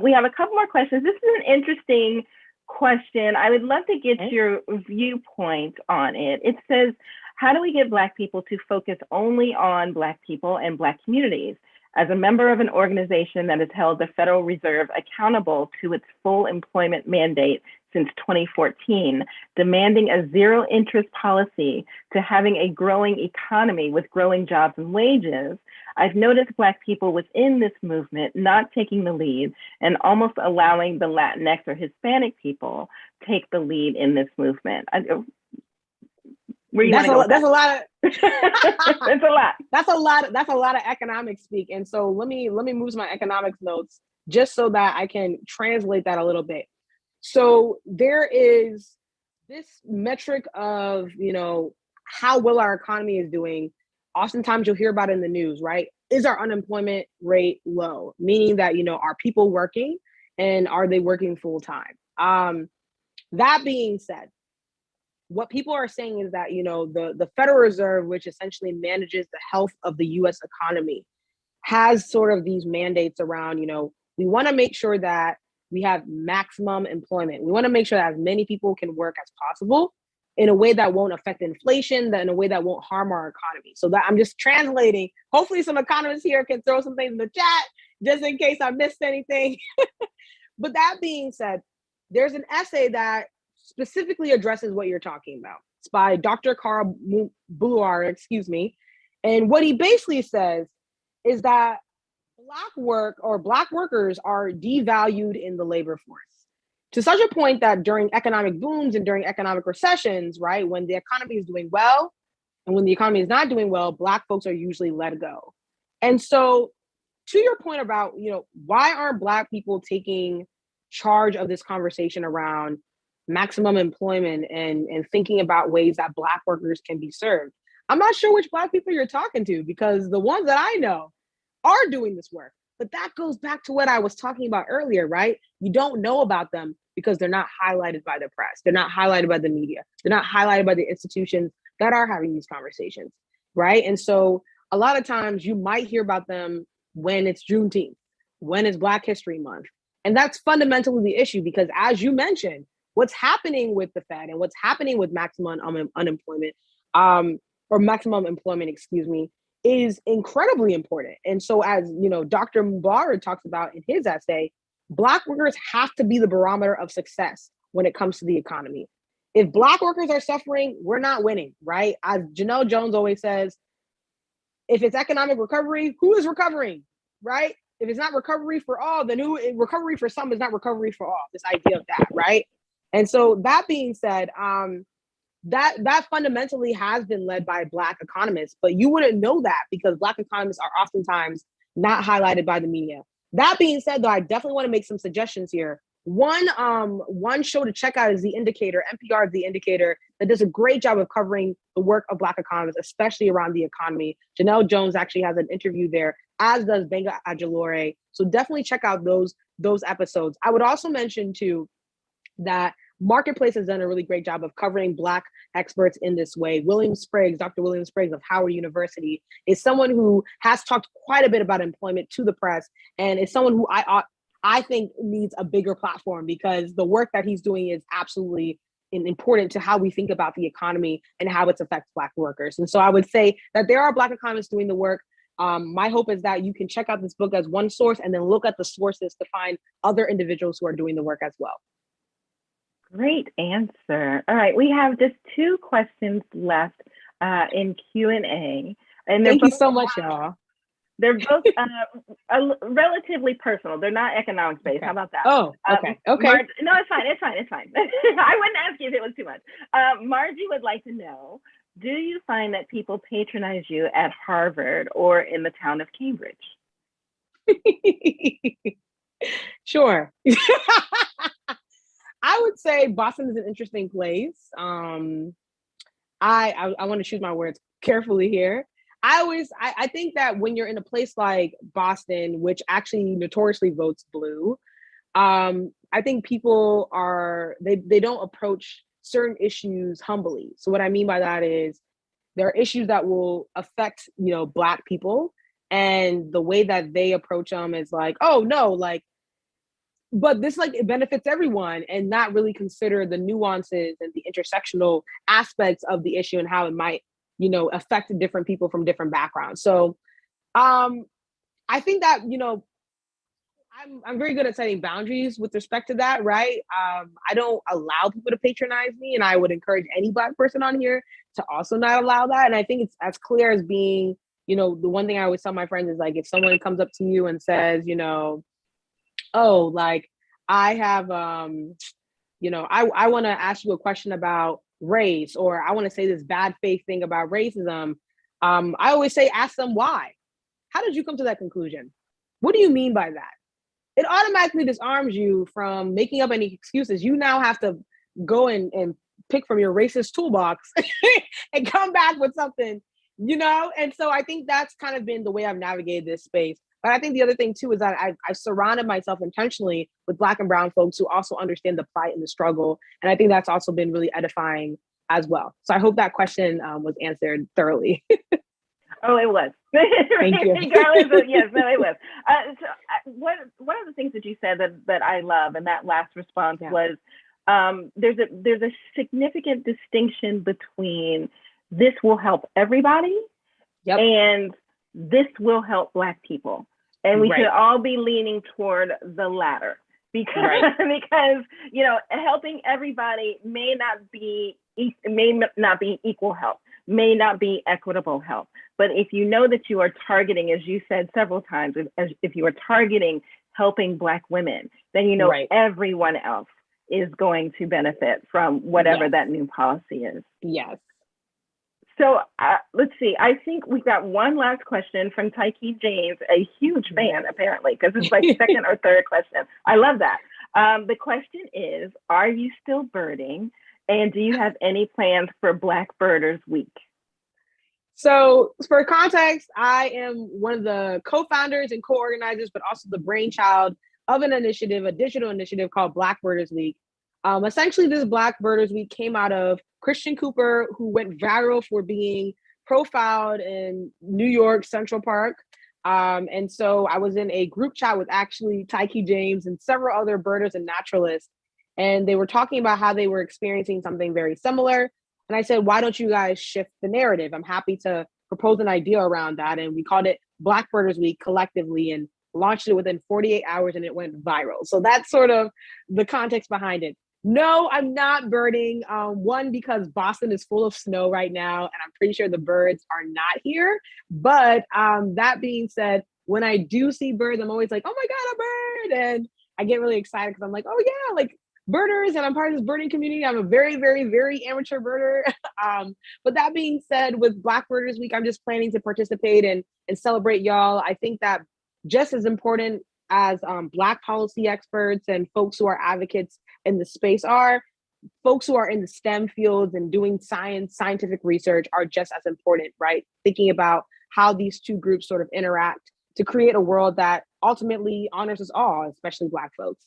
We have a couple more questions. This is an interesting question. I would love to get your viewpoint on it. It says, how do we get Black people to focus only on Black people and Black communities? As a member of an organization that has held the Federal Reserve accountable to its full employment mandate since 2014, demanding a zero interest policy to having a growing economy with growing jobs and wages, I've noticed Black people within this movement not taking the lead and almost allowing the Latinx or Hispanic people take the lead in this movement. That's a lot. That's a lot of economic speak. And so let me move to my economics notes just so that I can translate that a little bit. So there is this metric of, how well our economy is doing oftentimes you'll hear about it in the news, right? Is our unemployment rate low? Meaning that, are people working and are they working full time? That being said, what people are saying is that, the Federal Reserve, which essentially manages the health of the US economy, has sort of these mandates around, we want to make sure that we have maximum employment. We want to make sure that as many people can work as possible in a way that won't affect inflation, that in a way that won't harm our economy. So that I'm just translating. Hopefully some economists here can throw some things in the chat just in case I missed anything. But that being said, there's an essay that specifically addresses what you're talking about. It's by Dr. Carl Boular, And what he basically says is that Black workers are devalued in the labor force to such a point that during economic booms and during economic recessions, right, when the economy is doing well and when the economy is not doing well, Black folks are usually let go. And so to your point about, why aren't Black people taking charge of this conversation around maximum employment and thinking about ways that Black workers can be served? I'm not sure which Black people you're talking to, because the ones that I know are doing this work. But that goes back to what I was talking about earlier, right? You don't know about them because they're not highlighted by the press. They're not highlighted by the media. They're not highlighted by the institutions that are having these conversations, right? And so a lot of times you might hear about them when it's Juneteenth, when it's Black History Month. And that's fundamentally the issue, because as you mentioned, what's happening with the Fed and what's happening with maximum unemployment, or maximum employment, is incredibly important. And so as, Dr. Mubarak talks about in his essay, Black workers have to be the barometer of success when it comes to the economy. If Black workers are suffering, we're not winning, right? As Janelle Jones always says, if it's economic recovery, who is recovering, right? If it's not recovery for all, then recovery for some is not recovery for all, this idea of that, right? And so that being said, that fundamentally has been led by Black economists, but you wouldn't know that because Black economists are oftentimes not highlighted by the media. That being said, though, I definitely want to make some suggestions here. One show to check out is The Indicator. NPR is The Indicator, that does a great job of covering the work of Black economists, especially around the economy. Janelle Jones actually has an interview there, as does Benga Ajilore. So definitely check out those episodes. I would also mention too that Marketplace has done a really great job of covering Black experts in this way. Dr. William Spriggs of Howard University is someone who has talked quite a bit about employment to the press, and is someone who I think needs a bigger platform, because the work that he's doing is absolutely important to how we think about the economy and how it affects Black workers. And so I would say that there are Black economists doing the work. My hope is that you can check out this book as one source and then look at the sources to find other individuals who are doing the work as well. Great answer. All right, we have just 2 questions left in Q&A. And thank you so much, y'all. They're both relatively personal. They're not economics based. Okay. How about that? Oh, okay. No, it's fine. I wouldn't ask you if it was too much. Margie would like to know, do you find that people patronize you at Harvard or in the town of Cambridge? Sure. I would say Boston is an interesting place. I want to choose my words carefully here. I think that when you're in a place like Boston, which actually notoriously votes blue, I think people they don't approach certain issues humbly. So what I mean by that is there are issues that will affect, Black people, and the way that they approach them is like, oh no, but this it benefits everyone, and not really consider the nuances and the intersectional aspects of the issue and how it might, affect different people from different backgrounds. So I think that, I'm very good at setting boundaries with respect to that, right? I don't allow people to patronize me, and I would encourage any Black person on here to also not allow that. And I think it's as clear as being, the one thing I always tell my friends is if someone comes up to you and says, oh, I have, I want to ask you a question about race, or I want to say this bad faith thing about racism. I always say, ask them why. How did you come to that conclusion? What do you mean by that? It automatically disarms you from making up any excuses. You now have to go and pick from your racist toolbox and come back with something And so I think that's kind of been the way I've navigated this space. But I think the other thing too is that I've surrounded myself intentionally with Black and Brown folks who also understand the plight and the struggle. And I think that's also been really edifying as well. So I hope that question was answered thoroughly. Oh, it was. Thank you. Regardless, yes, no, it was. One of the things that you said that I love, and that last response was, there's a significant distinction between this will help everybody and this will help Black people, and we should all be leaning toward the latter because helping everybody may not be equal help, may not be equitable help. But if you know that you are targeting, as you said several times, if you are targeting helping Black women, then everyone else is going to benefit from whatever that new policy is. Yes. So let's see. I think we've got one last question from Tyke James, a huge fan apparently, because it's like second or third question. I love that. The question is, are you still birding? And do you have any plans for Black Birders Week? So for context, I am one of the co-founders and co-organizers, but also the brainchild of an initiative, a digital initiative called Black Birders Week. Essentially, this Black Birders Week came out of Christian Cooper, who went viral for being profiled in New York Central Park. And so I was in a group chat with actually Tyke James and several other birders and naturalists. And they were talking about how they were experiencing something very similar. And I said, why don't you guys shift the narrative? I'm happy to propose an idea around that. And we called it Black Birders Week collectively and launched it within 48 hours and it went viral. So that's sort of the context behind it. No, I'm not birding. One, because Boston is full of snow right now, and I'm pretty sure the birds are not here. But that being said, when I do see birds, I'm always like, oh my God, a bird. And I get really excited because I'm like, oh yeah, like birders, and I'm part of this birding community. I'm a very, very, very amateur birder. But that being said, with Black Birders Week, I'm just planning to participate and celebrate y'all. I think that just as important as Black policy experts and folks who are advocates in the space are, folks who are in the STEM fields and doing scientific research are just as important, right? Thinking about how these two groups sort of interact to create a world that ultimately honors us all, especially Black folks.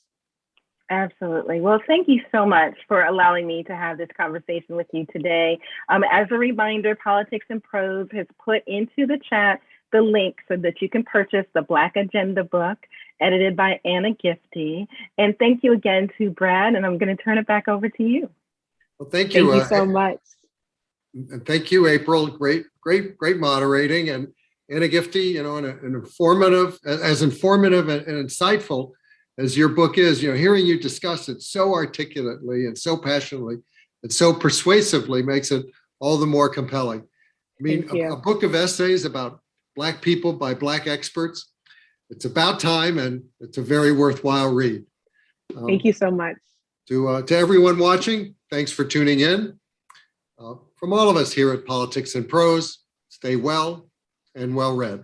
Absolutely. Well, thank you so much for allowing me to have this conversation with you today. As a reminder, Politics and Prose has put into the chat the link so that you can purchase the Black Agenda book, edited by Anna Gifty. And thank you again to Brad, and I'm going to turn it back over to you. Well, thank you. Thank you so much. And thank you, April. Great moderating. And Anna Gifty, an informative and insightful as your book is, hearing you discuss it so articulately and so passionately and so persuasively makes it all the more compelling. I mean, a book of essays about Black people by Black experts. It's about time, and it's a very worthwhile read. Thank you so much. To everyone watching, thanks for tuning in. From all of us here at Politics and Prose, stay well and well read.